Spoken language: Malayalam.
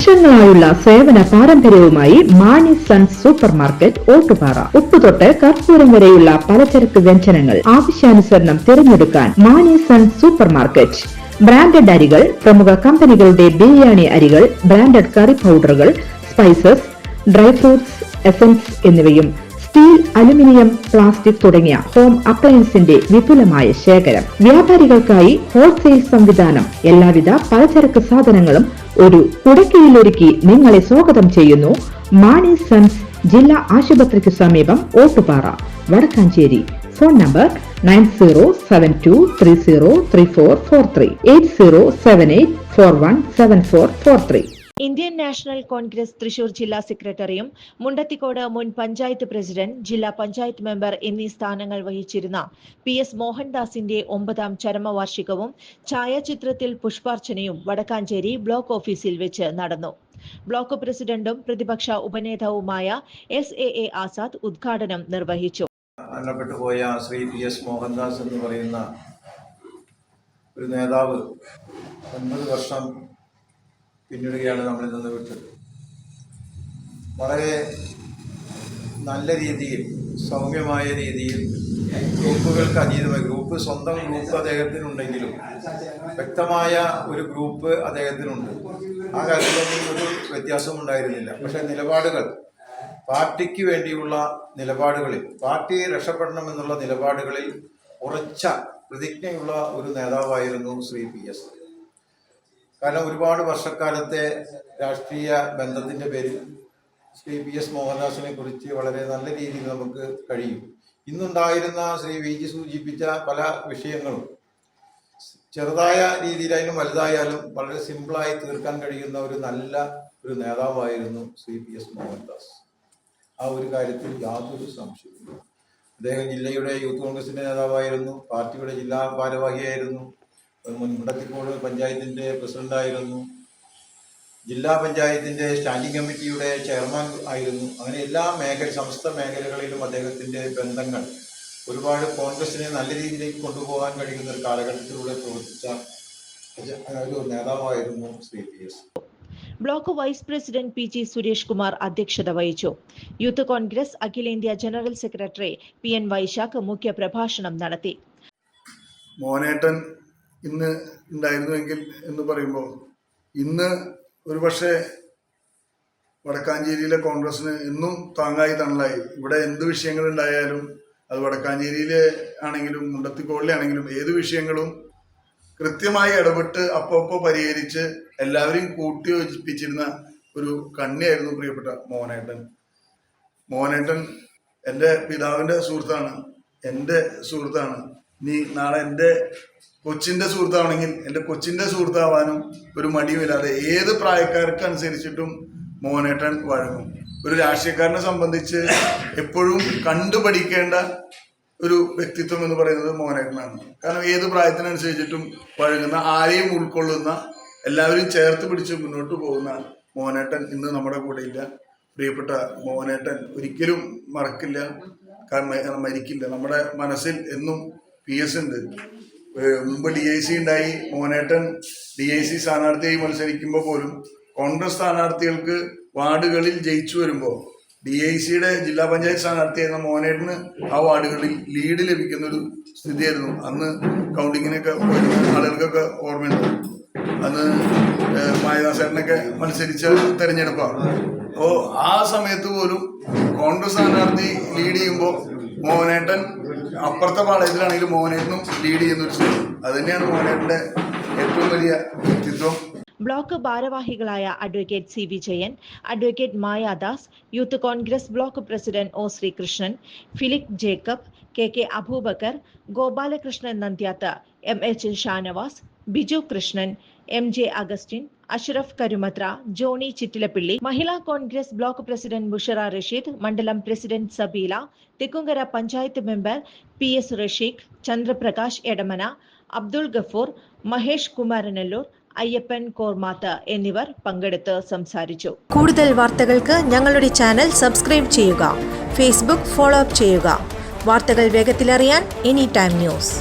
വർഷങ്ങളായുള്ള സേവന പാരമ്പര്യവുമായി Mani sons super market Ottupara. ഉപ്പുതൊട്ട് കർപ്പൂരം വരെയുള്ള പലചരക്ക് വ്യഞ്ജനങ്ങൾ ആവശ്യാനുസരണം തിരഞ്ഞെടുക്കാൻ Mani sons super market. Branded അരികൾ, പ്രമുഖ കമ്പനികളുടെ ബിരിയാണി അരികൾ, ബ്രാൻഡഡ് കറി പൗഡറുകൾ, സ്പൈസസ്, ഡ്രൈ ഫ്രൂട്ട്സ്, എസൻസ് എന്നിവയും സ്റ്റീൽ, അലുമിനിയം, പ്ലാസ്റ്റിക് തുടങ്ങിയ ഹോം അപ്ലയൻസിന്റെ വിപുലമായ ശേഖരം. വ്യാപാരികൾക്കായി ഹോൾസെയിൽ സംവിധാനം. എല്ലാവിധ പലചരക്ക് സാധനങ്ങളും ഒരു കുടക്കീഴിലൊരുക്കി നിങ്ങളെ സ്വാഗതം ചെയ്യുന്നു. മാണി സൺസ് ജില്ലാ ആശുപത്രിക്ക് സമീപം Ottupara, Vadakkanchery. Phone number 9072303443 8078417443. Indian National Congress Thrissur ജില്ലാ സെക്രട്ടറിയും മുണ്ടത്തിക്കോട് മുൻ പഞ്ചായത്ത് പ്രസിഡന്റ്, ജില്ലാ പഞ്ചായത്ത് മെമ്പർ എന്നീ സ്ഥാനങ്ങൾ വഹിച്ചിരുന്ന PS മോഹൻദാസിന്റെ 9ാം ചരമവാർഷികവും ഛായാചിത്രത്തിൽ പുഷ്പാർച്ചനയും വടക്കാഞ്ചേരി ബ്ലോക്ക് ഓഫീസിൽ വെച്ച് നടന്നു. ബ്ലോക്ക് പ്രസിഡന്റും പ്രതിപക്ഷ ഉപനേതാവുമായ SAA ആസാദ് ഉദ്ഘാടനം നിർവഹിച്ചു. മരണപ്പെട്ടുപോയ ശ്രീ PS മോഹൻദാസ് എന്ന് പറയുന്ന ഒരു നേതാവ് 9 വർഷം പിന്നിടുകയാണ് നമ്മളിൽ നിന്ന് വിട്ടത്. വളരെ നല്ല രീതിയിൽ, സൗമ്യമായ രീതിയിൽ, ഗ്രൂപ്പുകൾക്ക് അതീതമായ സ്വന്തം ഗ്രൂപ്പ് അദ്ദേഹത്തിനുണ്ടെങ്കിലും വ്യക്തമായ ഒരു ഗ്രൂപ്പ് അദ്ദേഹത്തിനുണ്ട്. ആ കാര്യത്തിലൊന്നും ഒരു വ്യത്യാസവും ഉണ്ടായിരുന്നില്ല. പക്ഷേ നിലപാടുകൾ, പാർട്ടിക്ക് വേണ്ടിയുള്ള നിലപാടുകളിൽ, പാർട്ടി രക്ഷപ്പെടണമെന്നുള്ള നിലപാടുകളിൽ ഉറച്ച പ്രതിജ്ഞയുള്ള ഒരു നേതാവായിരുന്നു ശ്രീ PS. കാരണം ഒരുപാട് വർഷക്കാലത്തെ രാഷ്ട്രീയ ബന്ധത്തിൻ്റെ പേരിൽ ശ്രീ PS മോഹൻദാസിനെ കുറിച്ച് വളരെ നല്ല രീതിയിൽ നമുക്ക് കഴിയും. ഇന്നുണ്ടായിരുന്ന ശ്രീ VG സൂചിപ്പിച്ച പല വിഷയങ്ങളും ചെറുതായ രീതിയിലായാലും വലുതായാലും വളരെ സിമ്പിളായി തീർക്കാൻ കഴിയുന്ന ഒരു നല്ല ഒരു നേതാവായിരുന്നു ശ്രീ PS മോഹൻദാസ്. ആ ഒരു കാര്യത്തിൽ യാതൊരു സംശയമില്ല. അദ്ദേഹം ജില്ലയുടെ യൂത്ത് കോൺഗ്രസിൻ്റെ നേതാവായിരുന്നു, പാർട്ടിയുടെ ജില്ലാ ഭാരവാഹിയായിരുന്നു, മുണ്ടത്തിക്കോട് പഞ്ചായത്തിൻ്റെ പ്രസിഡന്റായിരുന്നു, ജില്ലാ പഞ്ചായത്തിൻ്റെ സ്റ്റാൻഡിംഗ് കമ്മിറ്റിയുടെ ചെയർമാൻ ആയിരുന്നു. അങ്ങനെ എല്ലാ സമസ്ത മേഖലകളിലും അദ്ദേഹത്തിൻ്റെ ബന്ധങ്ങൾ ഒരുപാട് കോൺഗ്രസിനെ നല്ല രീതിയിലേക്ക് കൊണ്ടുപോകാൻ കഴിയുന്ന ഒരു കാലഘട്ടത്തിലൂടെ പ്രവർത്തിച്ച ഒരു നേതാവായിരുന്നു Shri PS. Block vice president PG Suresh Kumar അധ്യക്ഷത വഹിച്ചു. യൂത്ത് കോൺഗ്രസ് അഖിലേന്ത്യാ ജനറൽ സെക്രട്ടറി PN വൈശാഖ് മുഖ്യ പ്രഭാഷണം നടത്തി. മോനേട്ടൻ ഇന്ന് ഉണ്ടായിരുന്നുവെങ്കിൽ എന്ന് പറയുമ്പോൾ ഇന്ന് ഒരു പക്ഷേ വടക്കാഞ്ചേരിയിലെ കോൺഗ്രസിന് എന്നും താങ്ങായി തണലായി. ഇവിടെ എന്ത് വിഷയങ്ങളുണ്ടായാലും അത് വടക്കാഞ്ചേരിയിലെ ആണെങ്കിലും മുണ്ടത്തിക്കോടിലെ ആണെങ്കിലും ഏത് വിഷയങ്ങളും കൃത്യമായി ഇടപെട്ട് അപ്പോൾ പരിഹരിച്ച് എല്ലാവരെയും കൂട്ടി യോജിപ്പിച്ചിരുന്ന ഒരു കണ്ണിയായിരുന്നു പ്രിയപ്പെട്ട മോനേട്ടൻ. മോനേട്ടൻ എൻ്റെ പിതാവിൻ്റെ സുഹൃത്താണ്, എൻ്റെ സുഹൃത്താണ്. ഇനി നാളെ എൻ്റെ കൊച്ചിൻ്റെ സുഹൃത്താണെങ്കിൽ എൻ്റെ കൊച്ചിൻ്റെ സുഹൃത്താവാനും ഒരു മടിയുമില്ലാതെ ഏത് പ്രായക്കാർക്ക് അനുസരിച്ചിട്ടും മോനേട്ടൻ വഴങ്ങും. ഒരു രാഷ്ട്രീയക്കാരനെ സംബന്ധിച്ച് എപ്പോഴും കണ്ടുപഠിക്കേണ്ട ഒരു വ്യക്തിത്വം എന്ന് പറയുന്നത് മോനേട്ടനാണ്. കാരണം ഏത് പ്രായത്തിനനുസരിച്ചിട്ടും വഴങ്ങുന്ന, ആരെയും ഉൾക്കൊള്ളുന്ന, എല്ലാവരും ചേർത്ത് പിടിച്ച് മുന്നോട്ട് പോകുന്ന മോനേട്ടൻ ഇന്ന് നമ്മുടെ കൂടെ ഇല്ല. പ്രിയപ്പെട്ട മോനേട്ടൻ ഒരിക്കലും മറക്കില്ല, കാരണം മരിക്കില്ല. നമ്മുടെ മനസ്സിൽ എന്നും PS ഉണ്ട്. മുമ്പ് DIC ഉണ്ടായി. മോനേട്ടൻ DIC സ്ഥാനാർത്ഥിയായി മത്സരിക്കുമ്പോൾ പോലും കോൺഗ്രസ് സ്ഥാനാർത്ഥികൾക്ക് വാർഡുകളിൽ ജയിച്ചു വരുമ്പോൾ DICയുടെ ജില്ലാ പഞ്ചായത്ത് സ്ഥാനാർത്ഥിയായിരുന്ന മോനേട്ടന് ആ വാർഡുകളിൽ ലീഡ് ലഭിക്കുന്ന ഒരു സ്ഥിതിയായിരുന്നു. അന്ന് കൗണ്ടിങ്ങിനൊക്കെ പോയിരുന്ന ആളുകൾക്കൊക്കെ ഓർമ്മയുണ്ട്. അന്ന് മായദാസേട്ടനൊക്കെ മത്സരിച്ച തെരഞ്ഞെടുപ്പാണ്. അപ്പോൾ ആ സമയത്ത് പോലും കോൺഗ്രസ് സ്ഥാനാർത്ഥി ലീഡ് ചെയ്യുമ്പോൾ മോനേട്ടൻ അപ്പുറത്തെ പാളയത്തിലാണെങ്കിലും മോനേട്ടനും ലീഡ് ചെയ്യുന്നൊരു സ്ഥിതി. അത് തന്നെയാണ് മോനേട്ടൻ്റെ ഏറ്റവും വലിയ വ്യക്തിത്വം. ബ്ലോക്ക് ഭാരവാഹികളായ advocate C Vijayan, advocate Mayadas, youth congress block president O Sreekrishnan, Philip Jacob, KK Aboobacker, Gopalakrishnan Nandyath, MH Shanavas, Biju Krishnan, MJ Augustine, Ashraf Karumathra, Johnny Chittilappilly, Mahila congress block president Bushara Rasheed, മണ്ഡലം president Sabeela, Thekkumkara panchayat member PS Rasheeq, Chandraprakash Edamana, Abdul Gafoor, Mahesh Kumaranallur, Ayyappan Kormath എന്നിവർ പങ്കെടുത്ത് സംസാരിച്ചു. കൂടുതൽ വാർത്തകൾക്ക് ഞങ്ങളുടെ ചാനൽ സബ്സ്ക്രൈബ് ചെയ്യുക. ഫേസ്ബുക്ക് ഫോളോ അപ്പ് ചെയ്യുക. വാർത്തകൾ വേഗത്തിലറിയാൻ എനി ടൈം ന്യൂസ്.